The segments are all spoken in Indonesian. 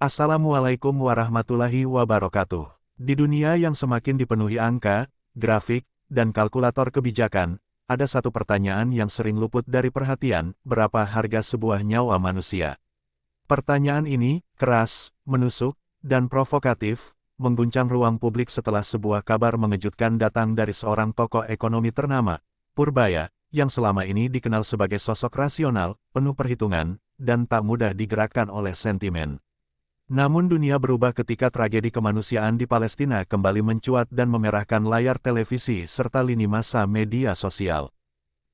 Assalamualaikum warahmatullahi wabarakatuh. Di dunia yang semakin dipenuhi angka, grafik, dan kalkulator kebijakan, ada satu pertanyaan yang sering luput dari perhatian: berapa harga sebuah nyawa manusia? Pertanyaan ini, keras, menusuk, dan provokatif, mengguncang ruang publik setelah sebuah kabar mengejutkan datang dari seorang tokoh ekonomi ternama, Purbaya, yang selama ini dikenal sebagai sosok rasional, penuh perhitungan, dan tak mudah digerakkan oleh sentimen. Namun dunia berubah ketika tragedi kemanusiaan di Palestina kembali mencuat dan memerahkan layar televisi serta lini massa media sosial.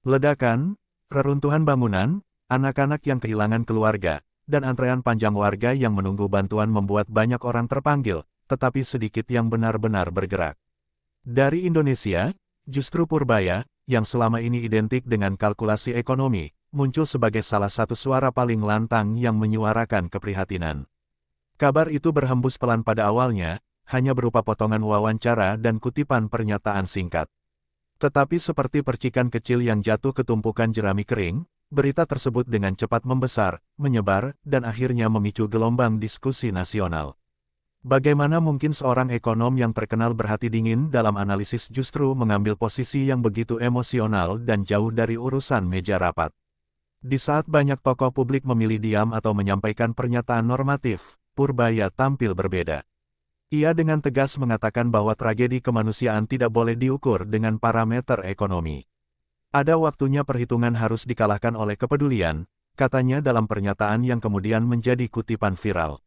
Ledakan, reruntuhan bangunan, anak-anak yang kehilangan keluarga, dan antrean panjang warga yang menunggu bantuan membuat banyak orang terpanggil, tetapi sedikit yang benar-benar bergerak. Dari Indonesia, justru Purbaya, yang selama ini identik dengan kalkulasi ekonomi, muncul sebagai salah satu suara paling lantang yang menyuarakan keprihatinan. Kabar itu berhembus pelan pada awalnya, hanya berupa potongan wawancara dan kutipan pernyataan singkat. Tetapi seperti percikan kecil yang jatuh ke tumpukan jerami kering, berita tersebut dengan cepat membesar, menyebar, dan akhirnya memicu gelombang diskusi nasional. Bagaimana mungkin seorang ekonom yang terkenal berhati dingin dalam analisis justru mengambil posisi yang begitu emosional dan jauh dari urusan meja rapat? Di saat banyak tokoh publik memilih diam atau menyampaikan pernyataan normatif, Purbaya tampil berbeda. Ia dengan tegas mengatakan bahwa tragedi kemanusiaan tidak boleh diukur dengan parameter ekonomi. Ada waktunya perhitungan harus dikalahkan oleh kepedulian, katanya dalam pernyataan yang kemudian menjadi kutipan viral.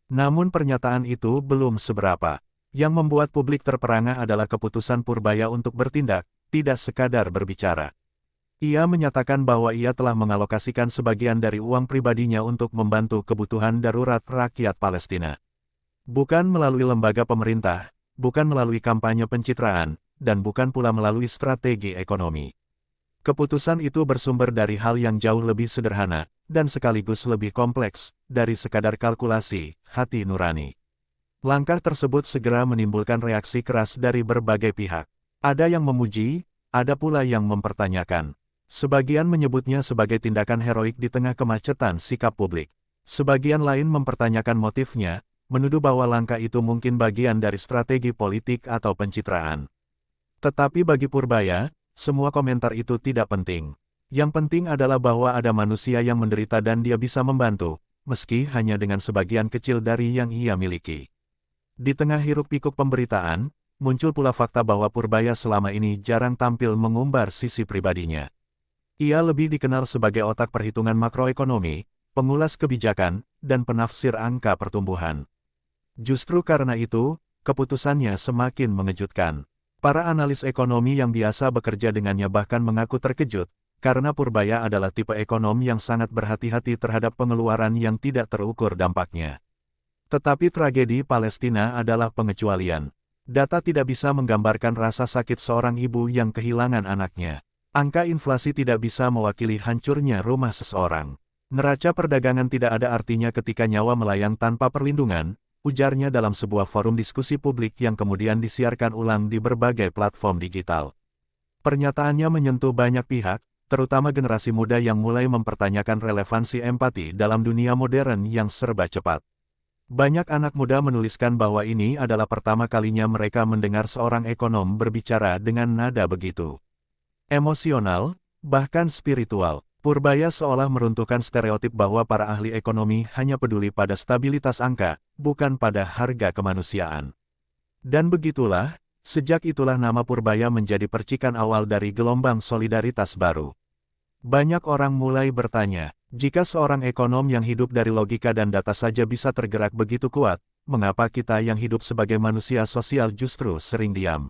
Namun pernyataan itu belum seberapa. Yang membuat publik terperangah adalah keputusan Purbaya untuk bertindak, tidak sekadar berbicara. Ia menyatakan bahwa ia telah mengalokasikan sebagian dari uang pribadinya untuk membantu kebutuhan darurat rakyat Palestina. Bukan melalui lembaga pemerintah, bukan melalui kampanye pencitraan, dan bukan pula melalui strategi ekonomi. Keputusan itu bersumber dari hal yang jauh lebih sederhana, dan sekaligus lebih kompleks, dari sekadar kalkulasi, hati nurani. Langkah tersebut segera menimbulkan reaksi keras dari berbagai pihak. Ada yang memuji, ada pula yang mempertanyakan. Sebagian menyebutnya sebagai tindakan heroik di tengah kemacetan sikap publik. Sebagian lain mempertanyakan motifnya, menuduh bahwa langkah itu mungkin bagian dari strategi politik atau pencitraan. Tetapi bagi Purbaya, semua komentar itu tidak penting. Yang penting adalah bahwa ada manusia yang menderita dan dia bisa membantu, meski hanya dengan sebagian kecil dari yang ia miliki. Di tengah hiruk-pikuk pemberitaan, muncul pula fakta bahwa Purbaya selama ini jarang tampil mengumbar sisi pribadinya. Ia lebih dikenal sebagai otak perhitungan makroekonomi, pengulas kebijakan, dan penafsir angka pertumbuhan. Justru karena itu, keputusannya semakin mengejutkan. Para analis ekonomi yang biasa bekerja dengannya bahkan mengaku terkejut, karena Purbaya adalah tipe ekonom yang sangat berhati-hati terhadap pengeluaran yang tidak terukur dampaknya. Tetapi tragedi Palestina adalah pengecualian. Data tidak bisa menggambarkan rasa sakit seorang ibu yang kehilangan anaknya. Angka inflasi tidak bisa mewakili hancurnya rumah seseorang. Neraca perdagangan tidak ada artinya ketika nyawa melayang tanpa perlindungan, ujarnya dalam sebuah forum diskusi publik yang kemudian disiarkan ulang di berbagai platform digital. Pernyataannya menyentuh banyak pihak, terutama generasi muda yang mulai mempertanyakan relevansi empati dalam dunia modern yang serba cepat. Banyak anak muda menuliskan bahwa ini adalah pertama kalinya mereka mendengar seorang ekonom berbicara dengan nada begitu emosional, bahkan spiritual. Purbaya seolah meruntuhkan stereotip bahwa para ahli ekonomi hanya peduli pada stabilitas angka, bukan pada harga kemanusiaan. Dan begitulah, sejak itulah nama Purbaya menjadi percikan awal dari gelombang solidaritas baru. Banyak orang mulai bertanya, jika seorang ekonom yang hidup dari logika dan data saja bisa tergerak begitu kuat, mengapa kita yang hidup sebagai manusia sosial justru sering diam?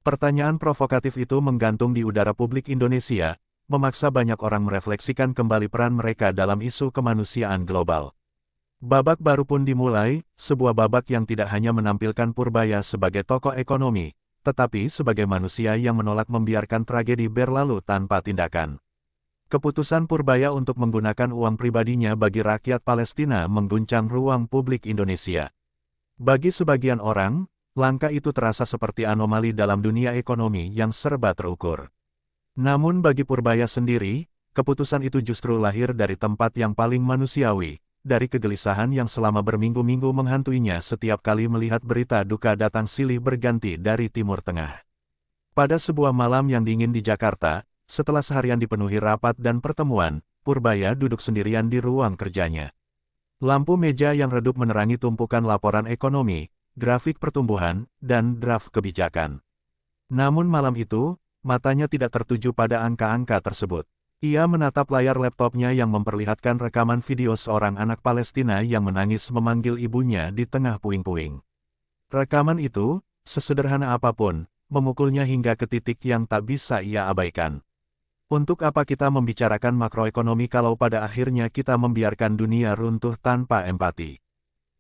Pertanyaan provokatif itu menggantung di udara publik Indonesia, memaksa banyak orang merefleksikan kembali peran mereka dalam isu kemanusiaan global. Babak baru pun dimulai, sebuah babak yang tidak hanya menampilkan Purbaya sebagai tokoh ekonomi, tetapi sebagai manusia yang menolak membiarkan tragedi berlalu tanpa tindakan. Keputusan Purbaya untuk menggunakan uang pribadinya bagi rakyat Palestina mengguncang ruang publik Indonesia. Bagi sebagian orang, langkah itu terasa seperti anomali dalam dunia ekonomi yang serba terukur. Namun bagi Purbaya sendiri, keputusan itu justru lahir dari tempat yang paling manusiawi, dari kegelisahan yang selama berminggu-minggu menghantuinya setiap kali melihat berita duka datang silih berganti dari Timur Tengah. Pada sebuah malam yang dingin di Jakarta, setelah seharian dipenuhi rapat dan pertemuan, Purbaya duduk sendirian di ruang kerjanya. Lampu meja yang redup menerangi tumpukan laporan ekonomi, grafik pertumbuhan, dan draft kebijakan. Namun malam itu, matanya tidak tertuju pada angka-angka tersebut. Ia menatap layar laptopnya yang memperlihatkan rekaman video seorang anak Palestina yang menangis memanggil ibunya di tengah puing-puing. Rekaman itu, sesederhana apapun, memukulnya hingga ke titik yang tak bisa ia abaikan. Untuk apa kita membicarakan makroekonomi kalau pada akhirnya kita membiarkan dunia runtuh tanpa empati?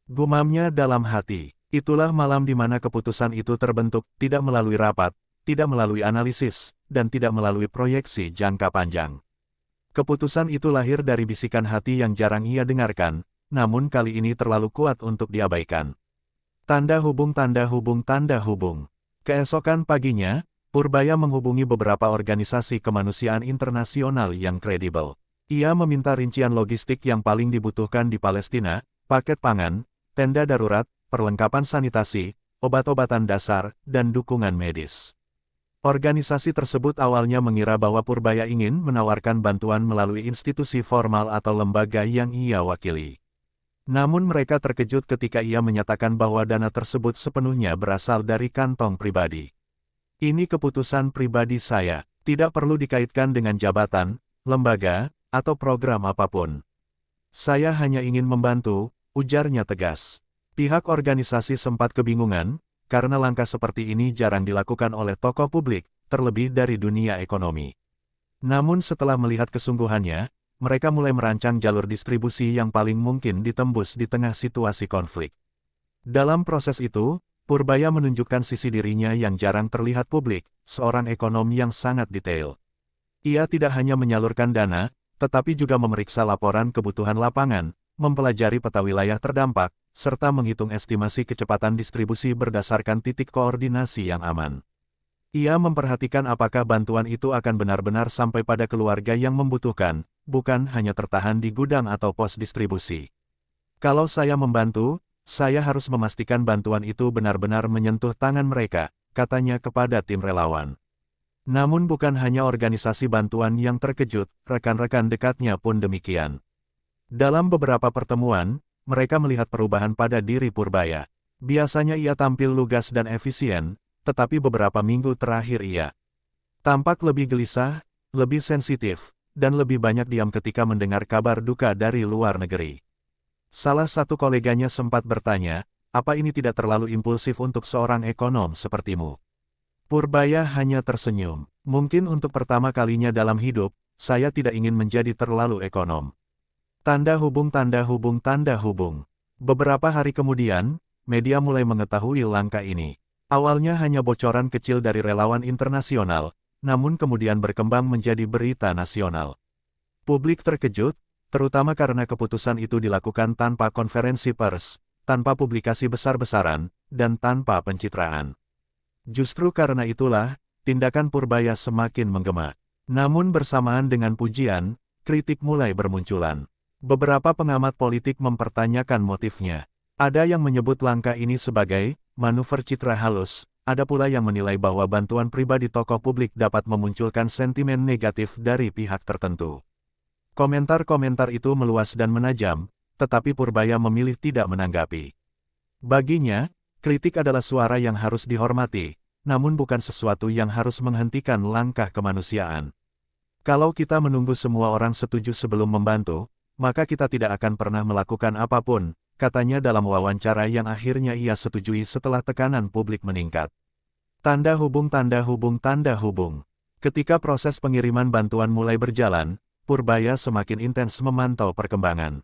Gumamnya dalam hati. Itulah malam di mana keputusan itu terbentuk, tidak melalui rapat, tidak melalui analisis, dan tidak melalui proyeksi jangka panjang. Keputusan itu lahir dari bisikan hati yang jarang ia dengarkan, namun kali ini terlalu kuat untuk diabaikan. Tanda hubung, tanda hubung, tanda hubung. Keesokan paginya, Purbaya menghubungi beberapa organisasi kemanusiaan internasional yang kredibel. Ia meminta rincian logistik yang paling dibutuhkan di Palestina, paket pangan, tenda darurat, perlengkapan sanitasi, obat-obatan dasar, dan dukungan medis. Organisasi tersebut awalnya mengira bahwa Purbaya ingin menawarkan bantuan melalui institusi formal atau lembaga yang ia wakili. Namun mereka terkejut ketika ia menyatakan bahwa dana tersebut sepenuhnya berasal dari kantong pribadi. Ini keputusan pribadi saya, tidak perlu dikaitkan dengan jabatan, lembaga, atau program apapun. Saya hanya ingin membantu, ujarnya tegas. Pihak organisasi sempat kebingungan, karena langkah seperti ini jarang dilakukan oleh tokoh publik, terlebih dari dunia ekonomi. Namun setelah melihat kesungguhannya, mereka mulai merancang jalur distribusi yang paling mungkin ditembus di tengah situasi konflik. Dalam proses itu, Purbaya menunjukkan sisi dirinya yang jarang terlihat publik, seorang ekonom yang sangat detail. Ia tidak hanya menyalurkan dana, tetapi juga memeriksa laporan kebutuhan lapangan, mempelajari peta wilayah terdampak, serta menghitung estimasi kecepatan distribusi berdasarkan titik koordinasi yang aman. Ia memperhatikan apakah bantuan itu akan benar-benar sampai pada keluarga yang membutuhkan, bukan hanya tertahan di gudang atau pos distribusi. Kalau saya membantu, saya harus memastikan bantuan itu benar-benar menyentuh tangan mereka, katanya kepada tim relawan. Namun bukan hanya organisasi bantuan yang terkejut, rekan-rekan dekatnya pun demikian. Dalam beberapa pertemuan, mereka melihat perubahan pada diri Purbaya. Biasanya ia tampil lugas dan efisien, tetapi beberapa minggu terakhir ia tampak lebih gelisah, lebih sensitif, dan lebih banyak diam ketika mendengar kabar duka dari luar negeri. Salah satu koleganya sempat bertanya, apa ini tidak terlalu impulsif untuk seorang ekonom sepertimu? Purbaya hanya tersenyum. Mungkin untuk pertama kalinya dalam hidup, saya tidak ingin menjadi terlalu ekonom. Tanda hubung, tanda hubung, tanda hubung. Beberapa hari kemudian, media mulai mengetahui langkah ini. Awalnya hanya bocoran kecil dari relawan internasional, namun kemudian berkembang menjadi berita nasional. Publik terkejut, terutama karena keputusan itu dilakukan tanpa konferensi pers, tanpa publikasi besar-besaran, dan tanpa pencitraan. Justru karena itulah, tindakan Purbaya semakin menggema. Namun bersamaan dengan pujian, kritik mulai bermunculan. Beberapa pengamat politik mempertanyakan motifnya. Ada yang menyebut langkah ini sebagai manuver citra halus, ada pula yang menilai bahwa bantuan pribadi tokoh publik dapat memunculkan sentimen negatif dari pihak tertentu. Komentar-komentar itu meluas dan menajam, tetapi Purbaya memilih tidak menanggapi. Baginya, kritik adalah suara yang harus dihormati, namun bukan sesuatu yang harus menghentikan langkah kemanusiaan. Kalau kita menunggu semua orang setuju sebelum membantu, maka kita tidak akan pernah melakukan apapun, katanya dalam wawancara yang akhirnya ia setujui setelah tekanan publik meningkat. Tanda hubung, tanda hubung, tanda hubung. Ketika proses pengiriman bantuan mulai berjalan, Purbaya semakin intens memantau perkembangan.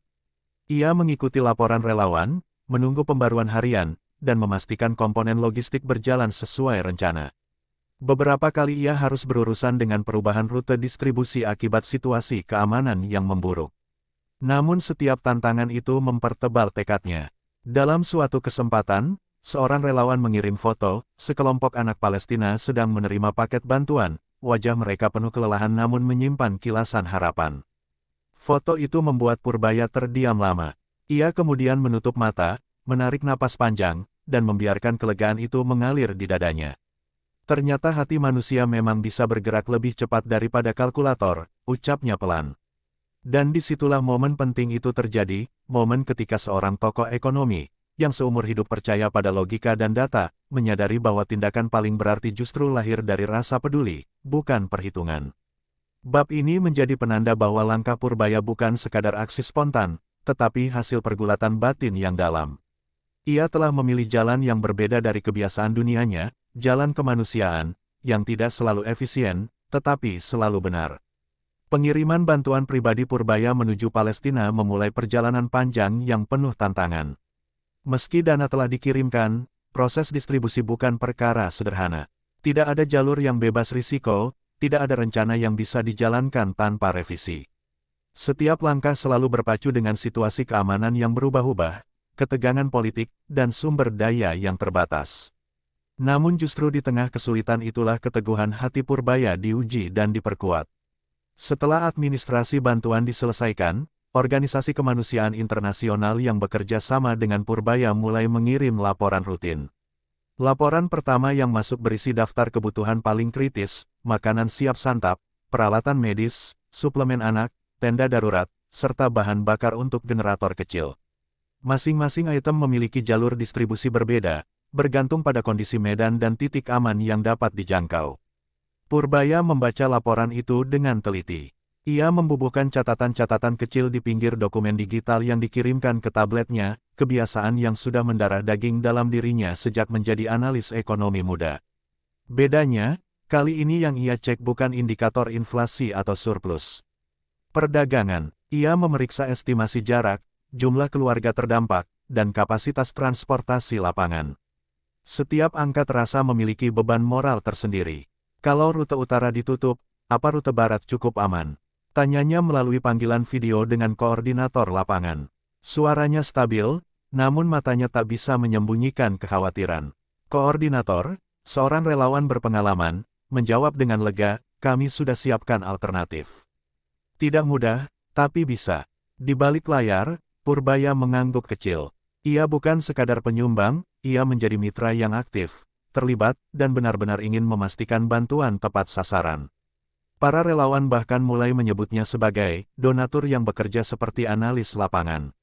Ia mengikuti laporan relawan, menunggu pembaruan harian, dan memastikan komponen logistik berjalan sesuai rencana. Beberapa kali ia harus berurusan dengan perubahan rute distribusi akibat situasi keamanan yang memburuk. Namun setiap tantangan itu mempertebal tekadnya. Dalam suatu kesempatan, seorang relawan mengirim foto, sekelompok anak Palestina sedang menerima paket bantuan. Wajah mereka penuh kelelahan namun menyimpan kilasan harapan. Foto itu membuat Purbaya terdiam lama. Ia kemudian menutup mata, menarik napas panjang, dan membiarkan kelegaan itu mengalir di dadanya. Ternyata hati manusia memang bisa bergerak lebih cepat daripada kalkulator, ucapnya pelan. Dan disitulah momen penting itu terjadi, momen ketika seorang tokoh ekonomi, yang seumur hidup percaya pada logika dan data, menyadari bahwa tindakan paling berarti justru lahir dari rasa peduli, bukan perhitungan. Bab ini menjadi penanda bahwa langkah Purbaya bukan sekadar aksi spontan, tetapi hasil pergulatan batin yang dalam. Ia telah memilih jalan yang berbeda dari kebiasaan dunianya, jalan kemanusiaan, yang tidak selalu efisien, tetapi selalu benar. Pengiriman bantuan pribadi Purbaya menuju Palestina memulai perjalanan panjang yang penuh tantangan. Meski dana telah dikirimkan, proses distribusi bukan perkara sederhana. Tidak ada jalur yang bebas risiko, tidak ada rencana yang bisa dijalankan tanpa revisi. Setiap langkah selalu berpacu dengan situasi keamanan yang berubah-ubah, ketegangan politik, dan sumber daya yang terbatas. Namun justru di tengah kesulitan itulah keteguhan hati Purbaya diuji dan diperkuat. Setelah administrasi bantuan diselesaikan, organisasi kemanusiaan internasional yang bekerja sama dengan Purbaya mulai mengirim laporan rutin. Laporan pertama yang masuk berisi daftar kebutuhan paling kritis, makanan siap santap, peralatan medis, suplemen anak, tenda darurat, serta bahan bakar untuk generator kecil. Masing-masing item memiliki jalur distribusi berbeda, bergantung pada kondisi medan dan titik aman yang dapat dijangkau. Purbaya membaca laporan itu dengan teliti. Ia membubuhkan catatan-catatan kecil di pinggir dokumen digital yang dikirimkan ke tabletnya, kebiasaan yang sudah mendarah daging dalam dirinya sejak menjadi analis ekonomi muda. Bedanya, kali ini yang ia cek bukan indikator inflasi atau surplus perdagangan. Ia memeriksa estimasi jarak, jumlah keluarga terdampak, dan kapasitas transportasi lapangan. Setiap angka terasa memiliki beban moral tersendiri. Kalau rute utara ditutup, apa rute barat cukup aman? Tanyanya melalui panggilan video dengan koordinator lapangan. Suaranya stabil, namun matanya tak bisa menyembunyikan kekhawatiran. Koordinator, seorang relawan berpengalaman, menjawab dengan lega, kami sudah siapkan alternatif. Tidak mudah, tapi bisa. Di balik layar, Purbaya mengangguk kecil. Ia bukan sekadar penyumbang, ia menjadi mitra yang aktif, terlibat, dan benar-benar ingin memastikan bantuan tepat sasaran. Para relawan bahkan mulai menyebutnya sebagai donatur yang bekerja seperti analis lapangan.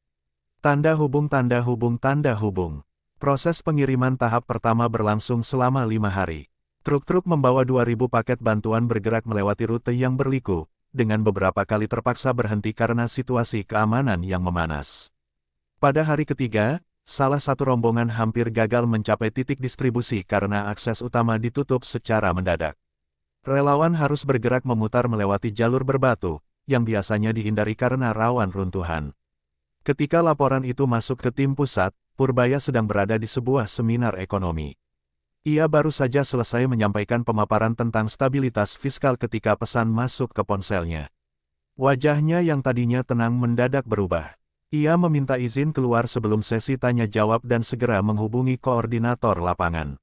Tanda hubung, tanda hubung, tanda hubung. Proses pengiriman tahap pertama berlangsung selama 5 hari. Truk-truk membawa 2.000 paket bantuan bergerak melewati rute yang berliku, dengan beberapa kali terpaksa berhenti karena situasi keamanan yang memanas. Pada hari ketiga, salah satu rombongan hampir gagal mencapai titik distribusi karena akses utama ditutup secara mendadak. Relawan harus bergerak memutar melewati jalur berbatu, yang biasanya dihindari karena rawan runtuhan. Ketika laporan itu masuk ke tim pusat, Purbaya sedang berada di sebuah seminar ekonomi. Ia baru saja selesai menyampaikan pemaparan tentang stabilitas fiskal ketika pesan masuk ke ponselnya. Wajahnya yang tadinya tenang mendadak berubah. Ia meminta izin keluar sebelum sesi tanya jawab dan segera menghubungi koordinator lapangan.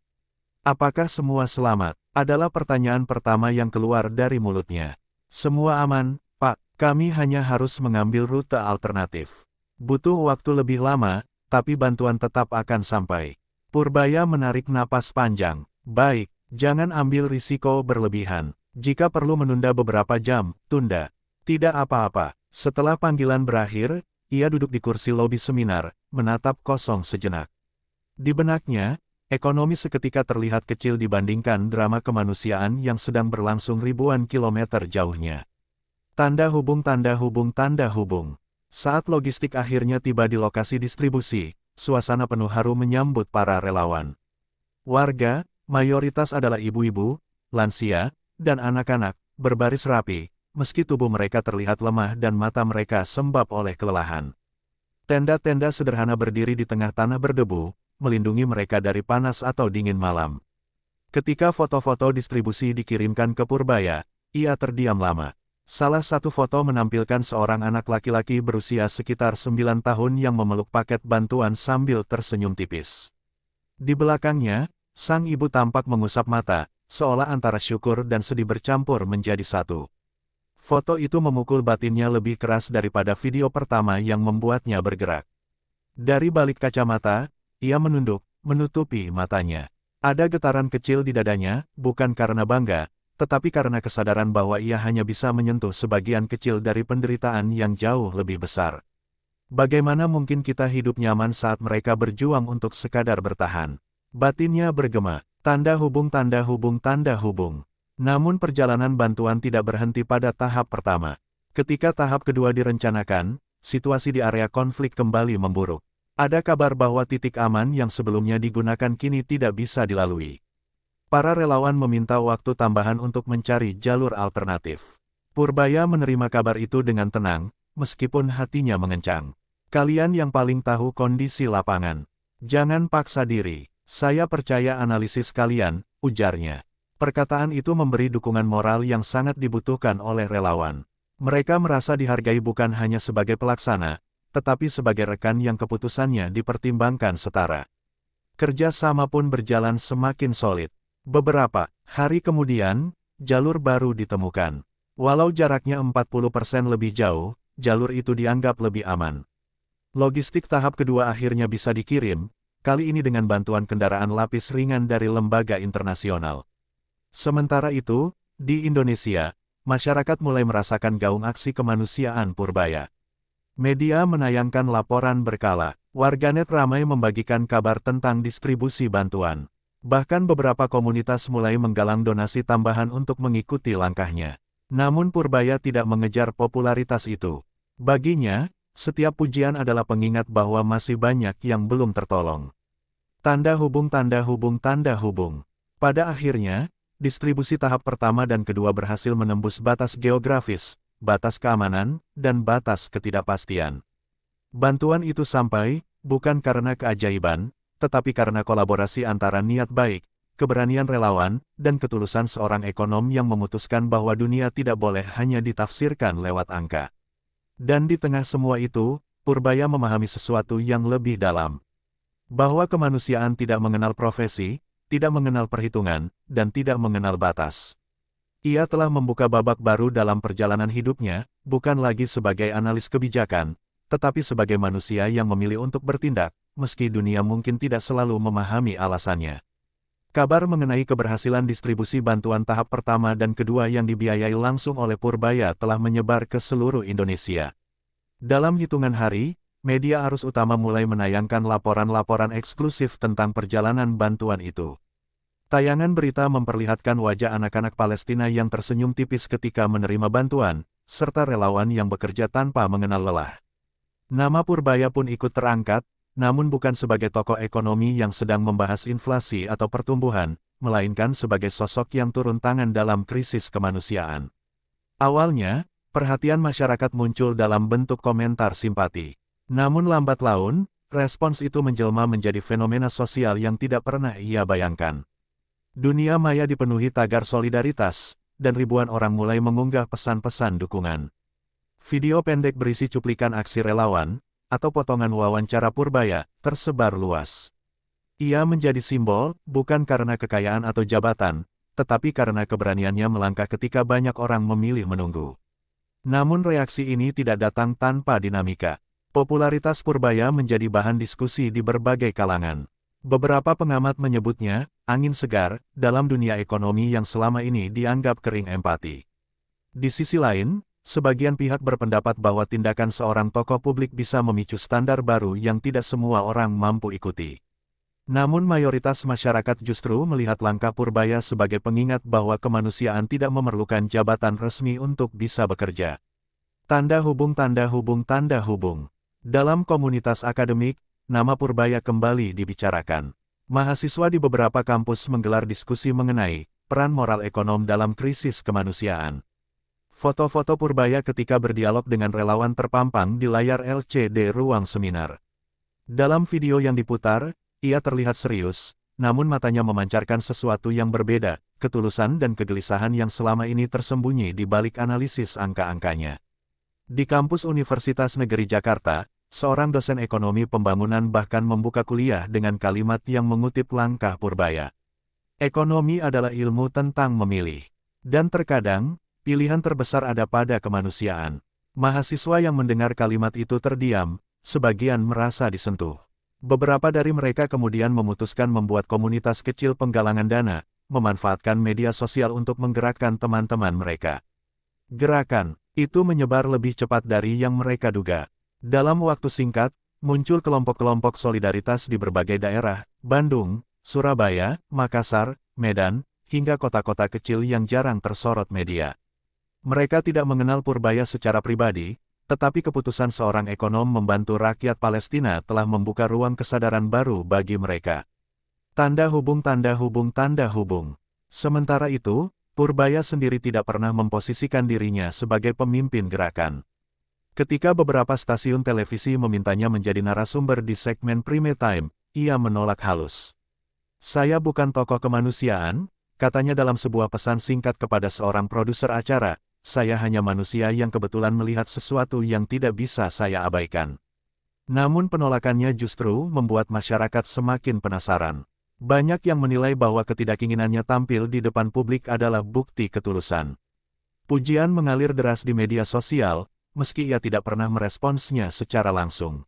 Apakah semua selamat? Adalah pertanyaan pertama yang keluar dari mulutnya. Semua aman, Pak. Kami hanya harus mengambil rute alternatif. Butuh waktu lebih lama, tapi bantuan tetap akan sampai. Purbaya menarik napas panjang. Baik, jangan ambil risiko berlebihan. Jika perlu menunda beberapa jam, tunda. Tidak apa-apa. Setelah panggilan berakhir, ia duduk di kursi lobi seminar, menatap kosong sejenak. Di benaknya, ekonomi seketika terlihat kecil dibandingkan drama kemanusiaan yang sedang berlangsung ribuan kilometer jauhnya. Tanda hubung, tanda hubung, tanda hubung. Saat logistik akhirnya tiba di lokasi distribusi, suasana penuh haru menyambut para relawan. Warga, mayoritas adalah ibu-ibu, lansia, dan anak-anak, berbaris rapi, meski tubuh mereka terlihat lemah dan mata mereka sembab oleh kelelahan. Tenda-tenda sederhana berdiri di tengah tanah berdebu, melindungi mereka dari panas atau dingin malam. Ketika foto-foto distribusi dikirimkan ke Purbaya, ia terdiam lama. Salah satu foto menampilkan seorang anak laki-laki berusia sekitar 9 tahun yang memeluk paket bantuan sambil tersenyum tipis. Di belakangnya, sang ibu tampak mengusap mata, seolah antara syukur dan sedih bercampur menjadi satu. Foto itu memukul batinnya lebih keras daripada video pertama yang membuatnya bergerak. Dari balik kacamata, ia menunduk, menutupi matanya. Ada getaran kecil di dadanya, bukan karena bangga, tetapi karena kesadaran bahwa ia hanya bisa menyentuh sebagian kecil dari penderitaan yang jauh lebih besar. Bagaimana mungkin kita hidup nyaman saat mereka berjuang untuk sekadar bertahan? Batinnya bergema, tanda hubung tanda hubung tanda hubung. Namun perjalanan bantuan tidak berhenti pada tahap pertama. Ketika tahap kedua direncanakan, situasi di area konflik kembali memburuk. Ada kabar bahwa titik aman yang sebelumnya digunakan kini tidak bisa dilalui. Para relawan meminta waktu tambahan untuk mencari jalur alternatif. Purbaya menerima kabar itu dengan tenang, meskipun hatinya mengencang. Kalian yang paling tahu kondisi lapangan. Jangan paksa diri. Saya percaya analisis kalian, ujarnya. Perkataan itu memberi dukungan moral yang sangat dibutuhkan oleh relawan. Mereka merasa dihargai bukan hanya sebagai pelaksana, tetapi sebagai rekan yang keputusannya dipertimbangkan setara. Kerja sama pun berjalan semakin solid. Beberapa hari kemudian, jalur baru ditemukan. Walau jaraknya 40% lebih jauh, jalur itu dianggap lebih aman. Logistik tahap kedua akhirnya bisa dikirim, kali ini dengan bantuan kendaraan lapis ringan dari lembaga internasional. Sementara itu, di Indonesia, masyarakat mulai merasakan gaung aksi kemanusiaan Purbaya. Media menayangkan laporan berkala, warganet ramai membagikan kabar tentang distribusi bantuan. Bahkan beberapa komunitas mulai menggalang donasi tambahan untuk mengikuti langkahnya. Namun Purbaya tidak mengejar popularitas itu. Baginya, setiap pujian adalah pengingat bahwa masih banyak yang belum tertolong. Tanda hubung tanda hubung tanda hubung. Pada akhirnya, distribusi tahap pertama dan kedua berhasil menembus batas geografis, batas keamanan, dan batas ketidakpastian. Bantuan itu sampai, bukan karena keajaiban, tetapi karena kolaborasi antara niat baik, keberanian relawan, dan ketulusan seorang ekonom yang memutuskan bahwa dunia tidak boleh hanya ditafsirkan lewat angka. Dan di tengah semua itu, Purbaya memahami sesuatu yang lebih dalam. Bahwa kemanusiaan tidak mengenal profesi, tidak mengenal perhitungan, dan tidak mengenal batas. Ia telah membuka babak baru dalam perjalanan hidupnya, bukan lagi sebagai analis kebijakan, tetapi sebagai manusia yang memilih untuk bertindak, meski dunia mungkin tidak selalu memahami alasannya. Kabar mengenai keberhasilan distribusi bantuan tahap pertama dan kedua yang dibiayai langsung oleh Purbaya telah menyebar ke seluruh Indonesia. Dalam hitungan hari, media arus utama mulai menayangkan laporan-laporan eksklusif tentang perjalanan bantuan itu. Tayangan berita memperlihatkan wajah anak-anak Palestina yang tersenyum tipis ketika menerima bantuan, serta relawan yang bekerja tanpa mengenal lelah. Nama Purbaya pun ikut terangkat, namun bukan sebagai tokoh ekonomi yang sedang membahas inflasi atau pertumbuhan, melainkan sebagai sosok yang turun tangan dalam krisis kemanusiaan. Awalnya, perhatian masyarakat muncul dalam bentuk komentar simpati. Namun lambat laun, respons itu menjelma menjadi fenomena sosial yang tidak pernah ia bayangkan. Dunia maya dipenuhi tagar solidaritas, dan ribuan orang mulai mengunggah pesan-pesan dukungan. Video pendek berisi cuplikan aksi relawan, atau potongan wawancara Purbaya, tersebar luas. Ia menjadi simbol, bukan karena kekayaan atau jabatan, tetapi karena keberaniannya melangkah ketika banyak orang memilih menunggu. Namun reaksi ini tidak datang tanpa dinamika. Popularitas Purbaya menjadi bahan diskusi di berbagai kalangan. Beberapa pengamat menyebutnya, angin segar, dalam dunia ekonomi yang selama ini dianggap kering empati. Di sisi lain, sebagian pihak berpendapat bahwa tindakan seorang tokoh publik bisa memicu standar baru yang tidak semua orang mampu ikuti. Namun mayoritas masyarakat justru melihat langkah Purbaya sebagai pengingat bahwa kemanusiaan tidak memerlukan jabatan resmi untuk bisa bekerja. Tanda hubung tanda hubung tanda hubung. Dalam komunitas akademik, nama Purbaya kembali dibicarakan. Mahasiswa di beberapa kampus menggelar diskusi mengenai peran moral ekonom dalam krisis kemanusiaan. Foto-foto Purbaya ketika berdialog dengan relawan terpampang di layar LCD ruang seminar. Dalam video yang diputar, ia terlihat serius, namun matanya memancarkan sesuatu yang berbeda, ketulusan dan kegelisahan yang selama ini tersembunyi di balik analisis angka-angkanya. Di kampus Universitas Negeri Jakarta, seorang dosen ekonomi pembangunan bahkan membuka kuliah dengan kalimat yang mengutip langkah Purbaya. Ekonomi adalah ilmu tentang memilih. Dan terkadang, pilihan terbesar ada pada kemanusiaan. Mahasiswa yang mendengar kalimat itu terdiam, sebagian merasa disentuh. Beberapa dari mereka kemudian memutuskan membuat komunitas kecil penggalangan dana, memanfaatkan media sosial untuk menggerakkan teman-teman mereka. Gerakan itu menyebar lebih cepat dari yang mereka duga. Dalam waktu singkat, muncul kelompok-kelompok solidaritas di berbagai daerah, Bandung, Surabaya, Makassar, Medan, hingga kota-kota kecil yang jarang tersorot media. Mereka tidak mengenal Purbaya secara pribadi, tetapi keputusan seorang ekonom membantu rakyat Palestina telah membuka ruang kesadaran baru bagi mereka. Tanda hubung tanda hubung tanda hubung. Sementara itu, Purbaya sendiri tidak pernah memposisikan dirinya sebagai pemimpin gerakan. Ketika beberapa stasiun televisi memintanya menjadi narasumber di segmen Prime Time, ia menolak halus. "Saya bukan tokoh kemanusiaan," katanya dalam sebuah pesan singkat kepada seorang produser acara, "saya hanya manusia yang kebetulan melihat sesuatu yang tidak bisa saya abaikan." Namun penolakannya justru membuat masyarakat semakin penasaran. Banyak yang menilai bahwa ketidakinginannya tampil di depan publik adalah bukti ketulusan. Pujian mengalir deras di media sosial, meski ia tidak pernah meresponsnya secara langsung.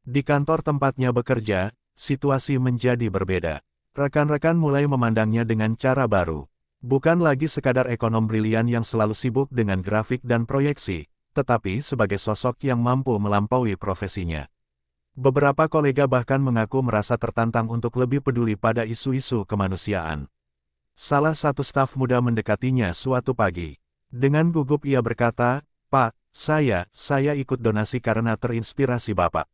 Di kantor tempatnya bekerja, situasi menjadi berbeda. Rekan-rekan mulai memandangnya dengan cara baru. Bukan lagi sekadar ekonom brilian yang selalu sibuk dengan grafik dan proyeksi, tetapi sebagai sosok yang mampu melampaui profesinya. Beberapa kolega bahkan mengaku merasa tertantang untuk lebih peduli pada isu-isu kemanusiaan. Salah satu staf muda mendekatinya suatu pagi. Dengan gugup ia berkata, "Pak, saya ikut donasi karena terinspirasi Bapak."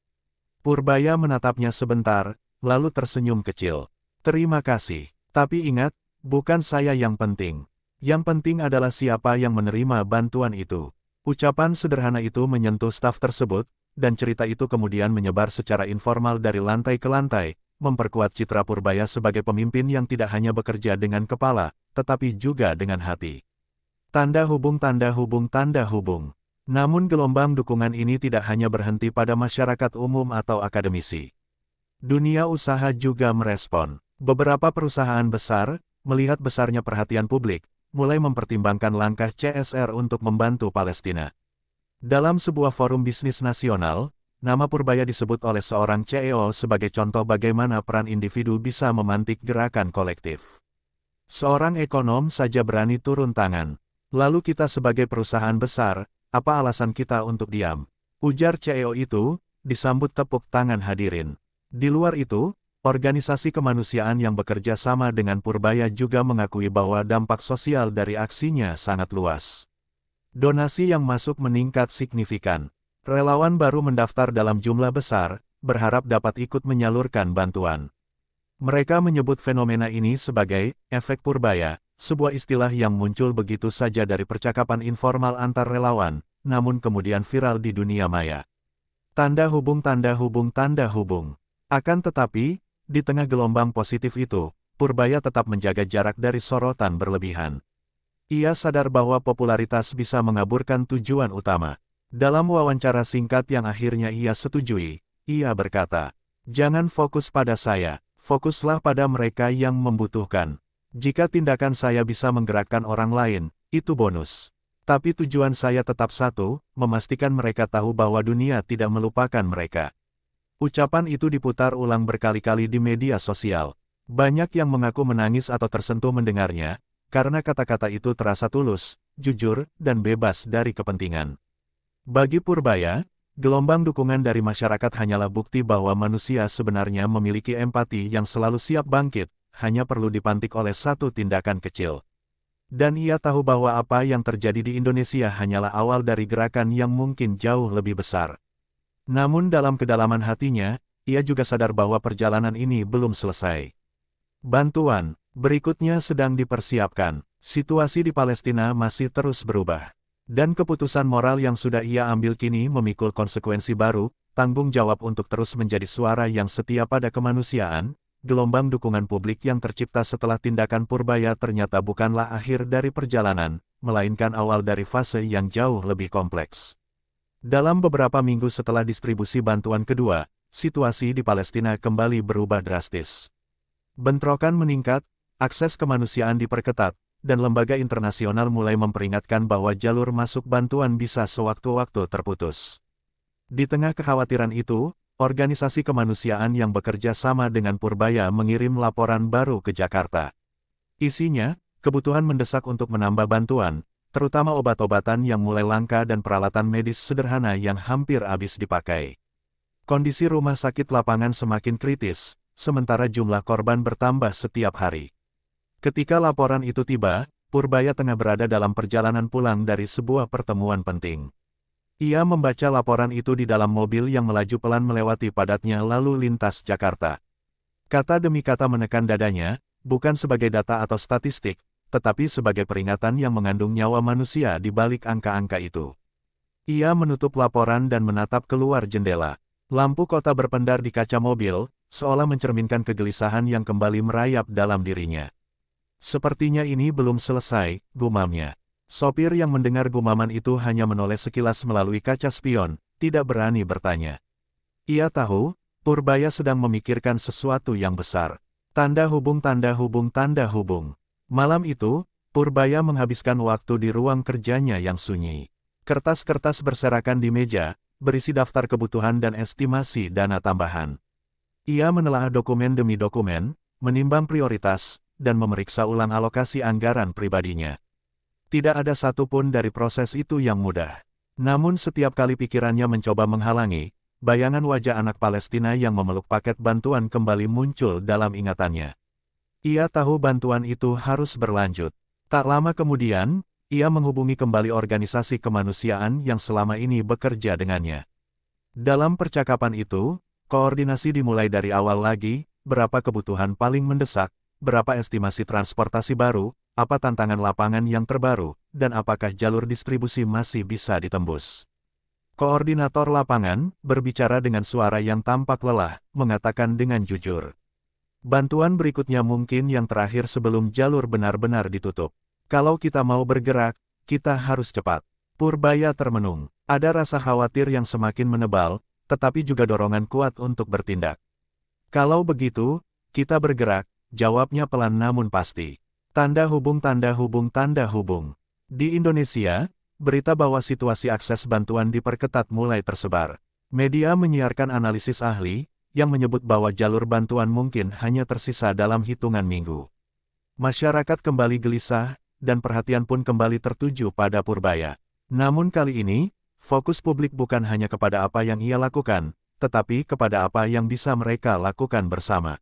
Purbaya menatapnya sebentar, lalu tersenyum kecil. "Terima kasih, tapi ingat, bukan saya yang penting. Yang penting adalah siapa yang menerima bantuan itu." Ucapan sederhana itu menyentuh staf tersebut, dan cerita itu kemudian menyebar secara informal dari lantai ke lantai, memperkuat citra Purbaya sebagai pemimpin yang tidak hanya bekerja dengan kepala, tetapi juga dengan hati. Tanda hubung tanda hubung tanda hubung. Namun gelombang dukungan ini tidak hanya berhenti pada masyarakat umum atau akademisi. Dunia usaha juga merespon. Beberapa perusahaan besar, melihat besarnya perhatian publik, mulai mempertimbangkan langkah CSR untuk membantu Palestina. Dalam sebuah forum bisnis nasional, nama Purbaya disebut oleh seorang CEO sebagai contoh bagaimana peran individu bisa memantik gerakan kolektif. Seorang ekonom saja berani turun tangan. Lalu kita sebagai perusahaan besar, apa alasan kita untuk diam? Ujar CEO itu, disambut tepuk tangan hadirin. Di luar itu, organisasi kemanusiaan yang bekerja sama dengan Purbaya juga mengakui bahwa dampak sosial dari aksinya sangat luas. Donasi yang masuk meningkat signifikan. Relawan baru mendaftar dalam jumlah besar, berharap dapat ikut menyalurkan bantuan. Mereka menyebut fenomena ini sebagai efek Purbaya, sebuah istilah yang muncul begitu saja dari percakapan informal antar relawan, namun kemudian viral di dunia maya. Tanda hubung tanda hubung tanda hubung. Akan tetapi, di tengah gelombang positif itu, Purbaya tetap menjaga jarak dari sorotan berlebihan. Ia sadar bahwa popularitas bisa mengaburkan tujuan utama. Dalam wawancara singkat yang akhirnya ia setujui, ia berkata, "Jangan fokus pada saya, fokuslah pada mereka yang membutuhkan. Jika tindakan saya bisa menggerakkan orang lain, itu bonus. Tapi tujuan saya tetap satu, memastikan mereka tahu bahwa dunia tidak melupakan mereka." Ucapan itu diputar ulang berkali-kali di media sosial. Banyak yang mengaku menangis atau tersentuh mendengarnya, karena kata-kata itu terasa tulus, jujur, dan bebas dari kepentingan. Bagi Purbaya, gelombang dukungan dari masyarakat hanyalah bukti bahwa manusia sebenarnya memiliki empati yang selalu siap bangkit, hanya perlu dipantik oleh satu tindakan kecil. Dan ia tahu bahwa apa yang terjadi di Indonesia hanyalah awal dari gerakan yang mungkin jauh lebih besar. Namun dalam kedalaman hatinya, ia juga sadar bahwa perjalanan ini belum selesai. Bantuan berikutnya sedang dipersiapkan. Situasi di Palestina masih terus berubah. Dan keputusan moral yang sudah ia ambil kini memikul konsekuensi baru, tanggung jawab untuk terus menjadi suara yang setia pada kemanusiaan. Gelombang dukungan publik yang tercipta setelah tindakan Purbaya ternyata bukanlah akhir dari perjalanan, melainkan awal dari fase yang jauh lebih kompleks. Dalam beberapa minggu setelah distribusi bantuan kedua, situasi di Palestina kembali berubah drastis. Bentrokan meningkat, akses kemanusiaan diperketat, dan lembaga internasional mulai memperingatkan bahwa jalur masuk bantuan bisa sewaktu-waktu terputus. Di tengah kekhawatiran itu, organisasi kemanusiaan yang bekerja sama dengan Purbaya mengirim laporan baru ke Jakarta. Isinya, kebutuhan mendesak untuk menambah bantuan, terutama obat-obatan yang mulai langka dan peralatan medis sederhana yang hampir habis dipakai. Kondisi rumah sakit lapangan semakin kritis, sementara jumlah korban bertambah setiap hari. Ketika laporan itu tiba, Purbaya tengah berada dalam perjalanan pulang dari sebuah pertemuan penting. Ia membaca laporan itu di dalam mobil yang melaju pelan melewati padatnya lalu lintas Jakarta. Kata demi kata menekan dadanya, bukan sebagai data atau statistik, tetapi sebagai peringatan yang mengandung nyawa manusia di balik angka-angka itu. Ia menutup laporan dan menatap keluar jendela. Lampu kota berpendar di kaca mobil, seolah mencerminkan kegelisahan yang kembali merayap dalam dirinya. Sepertinya ini belum selesai, gumamnya. Sopir yang mendengar gumaman itu hanya menoleh sekilas melalui kaca spion, tidak berani bertanya. Ia tahu, Purbaya sedang memikirkan sesuatu yang besar. Tanda hubung tanda hubung tanda hubung. Malam itu, Purbaya menghabiskan waktu di ruang kerjanya yang sunyi. Kertas-kertas berserakan di meja, berisi daftar kebutuhan dan estimasi dana tambahan. Ia menelaah dokumen demi dokumen, menimbang prioritas, dan memeriksa ulang alokasi anggaran pribadinya. Tidak ada satupun dari proses itu yang mudah. Namun setiap kali pikirannya mencoba menghalangi, bayangan wajah anak Palestina yang memeluk paket bantuan kembali muncul dalam ingatannya. Ia tahu bantuan itu harus berlanjut. Tak lama kemudian, ia menghubungi kembali organisasi kemanusiaan yang selama ini bekerja dengannya. Dalam percakapan itu, koordinasi dimulai dari awal lagi, berapa kebutuhan paling mendesak, berapa estimasi transportasi baru, apa tantangan lapangan yang terbaru, dan apakah jalur distribusi masih bisa ditembus. Koordinator lapangan, berbicara dengan suara yang tampak lelah, mengatakan dengan jujur. Bantuan berikutnya mungkin yang terakhir sebelum jalur benar-benar ditutup. Kalau kita mau bergerak, kita harus cepat. Purbaya termenung. Ada rasa khawatir yang semakin menebal, tetapi juga dorongan kuat untuk bertindak. Kalau begitu, kita bergerak, jawabnya pelan namun pasti. Tanda hubung tanda hubung tanda hubung. Di Indonesia, berita bahwa situasi akses bantuan diperketat mulai tersebar. Media menyiarkan analisis ahli, yang menyebut bahwa jalur bantuan mungkin hanya tersisa dalam hitungan minggu. Masyarakat kembali gelisah, dan perhatian pun kembali tertuju pada Purbaya. Namun kali ini, fokus publik bukan hanya kepada apa yang ia lakukan, tetapi kepada apa yang bisa mereka lakukan bersama.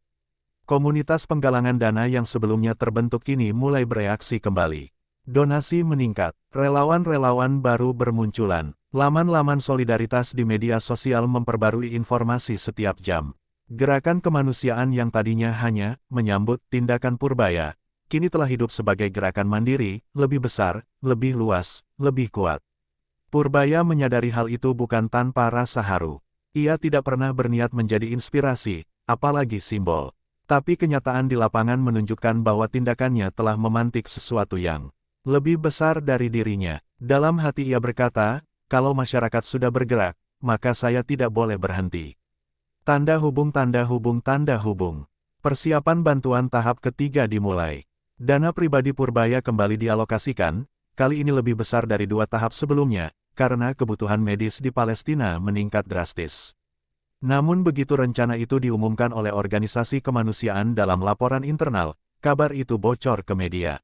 Komunitas penggalangan dana yang sebelumnya terbentuk kini mulai bereaksi kembali. Donasi meningkat, relawan-relawan baru bermunculan, laman-laman solidaritas di media sosial memperbarui informasi setiap jam. Gerakan kemanusiaan yang tadinya hanya menyambut tindakan Purbaya, kini telah hidup sebagai gerakan mandiri, lebih besar, lebih luas, lebih kuat. Purbaya menyadari hal itu bukan tanpa rasa haru. Ia tidak pernah berniat menjadi inspirasi, apalagi simbol. Tapi kenyataan di lapangan menunjukkan bahwa tindakannya telah memantik sesuatu yang lebih besar dari dirinya. Dalam hati ia berkata, kalau masyarakat sudah bergerak, maka saya tidak boleh berhenti. Tanda hubung tanda hubung tanda hubung. Persiapan bantuan tahap ketiga dimulai. Dana pribadi Purbaya kembali dialokasikan, kali ini lebih besar dari 2 tahap sebelumnya, karena kebutuhan medis di Palestina meningkat drastis. Namun begitu rencana itu diumumkan oleh organisasi kemanusiaan dalam laporan internal, kabar itu bocor ke media.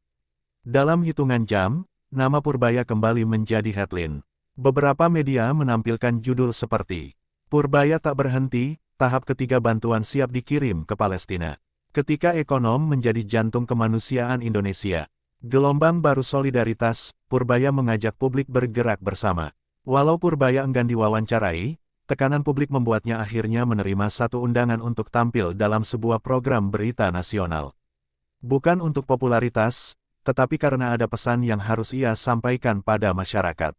Dalam hitungan jam, nama Purbaya kembali menjadi headline. Beberapa media menampilkan judul seperti, Purbaya tak berhenti, tahap ketiga bantuan siap dikirim ke Palestina. Ketika ekonom menjadi jantung kemanusiaan Indonesia. Gelombang baru solidaritas, Purbaya mengajak publik bergerak bersama. Walau Purbaya enggan diwawancarai, tekanan publik membuatnya akhirnya menerima satu undangan untuk tampil dalam sebuah program berita nasional. Bukan untuk popularitas, tetapi karena ada pesan yang harus ia sampaikan pada masyarakat.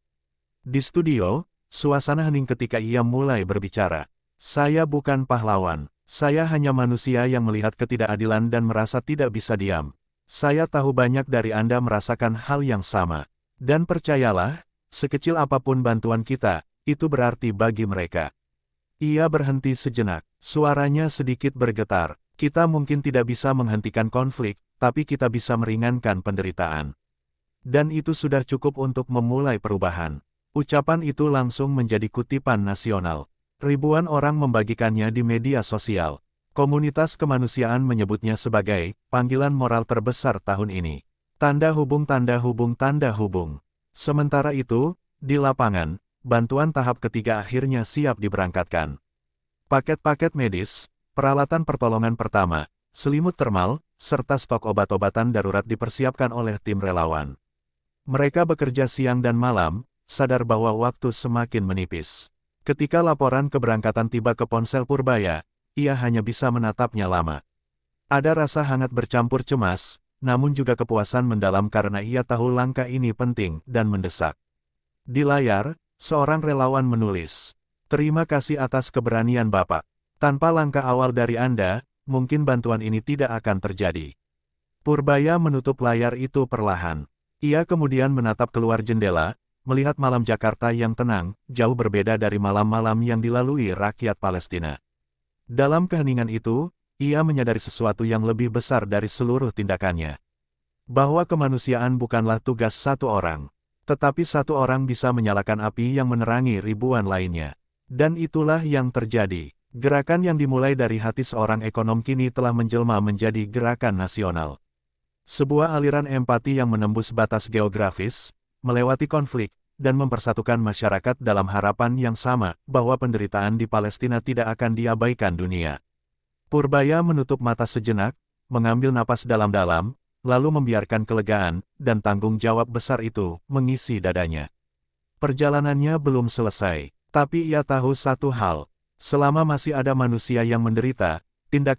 Di studio, suasana hening ketika ia mulai berbicara. Saya bukan pahlawan, saya hanya manusia yang melihat ketidakadilan dan merasa tidak bisa diam. Saya tahu banyak dari Anda merasakan hal yang sama. Dan percayalah, sekecil apapun bantuan kita, itu berarti bagi mereka. Ia berhenti sejenak, suaranya sedikit bergetar. Kita mungkin tidak bisa menghentikan konflik, tapi kita bisa meringankan penderitaan. Dan itu sudah cukup untuk memulai perubahan. Ucapan itu langsung menjadi kutipan nasional. Ribuan orang membagikannya di media sosial. Komunitas kemanusiaan menyebutnya sebagai panggilan moral terbesar tahun ini. Tanda hubung tanda hubung tanda hubung. Sementara itu, di lapangan, bantuan tahap ketiga akhirnya siap diberangkatkan. Paket-paket medis, peralatan pertolongan pertama, selimut termal, serta stok obat-obatan darurat dipersiapkan oleh tim relawan. Mereka bekerja siang dan malam, sadar bahwa waktu semakin menipis. Ketika laporan keberangkatan tiba ke ponsel Purbaya, ia hanya bisa menatapnya lama. Ada rasa hangat bercampur cemas, namun juga kepuasan mendalam karena ia tahu langkah ini penting dan mendesak. Di layar, seorang relawan menulis, "Terima kasih atas keberanian Bapak. Tanpa langkah awal dari Anda, mungkin bantuan ini tidak akan terjadi." Purbaya menutup layar itu perlahan. Ia kemudian menatap keluar jendela, melihat malam Jakarta yang tenang, jauh berbeda dari malam-malam yang dilalui rakyat Palestina. Dalam keheningan itu, ia menyadari sesuatu yang lebih besar dari seluruh tindakannya. Bahwa kemanusiaan bukanlah tugas satu orang, tetapi satu orang bisa menyalakan api yang menerangi ribuan lainnya. Dan itulah yang terjadi. Gerakan yang dimulai dari hati seorang ekonom kini telah menjelma menjadi gerakan nasional. Sebuah aliran empati yang menembus batas geografis, melewati konflik, dan mempersatukan masyarakat dalam harapan yang sama, bahwa penderitaan di Palestina tidak akan diabaikan dunia. Purbaya menutup mata sejenak, mengambil napas dalam-dalam, lalu membiarkan kelegaan, dan tanggung jawab besar itu, mengisi dadanya. Perjalanannya belum selesai, tapi ia tahu satu hal, selama masih ada manusia yang menderita, tindakan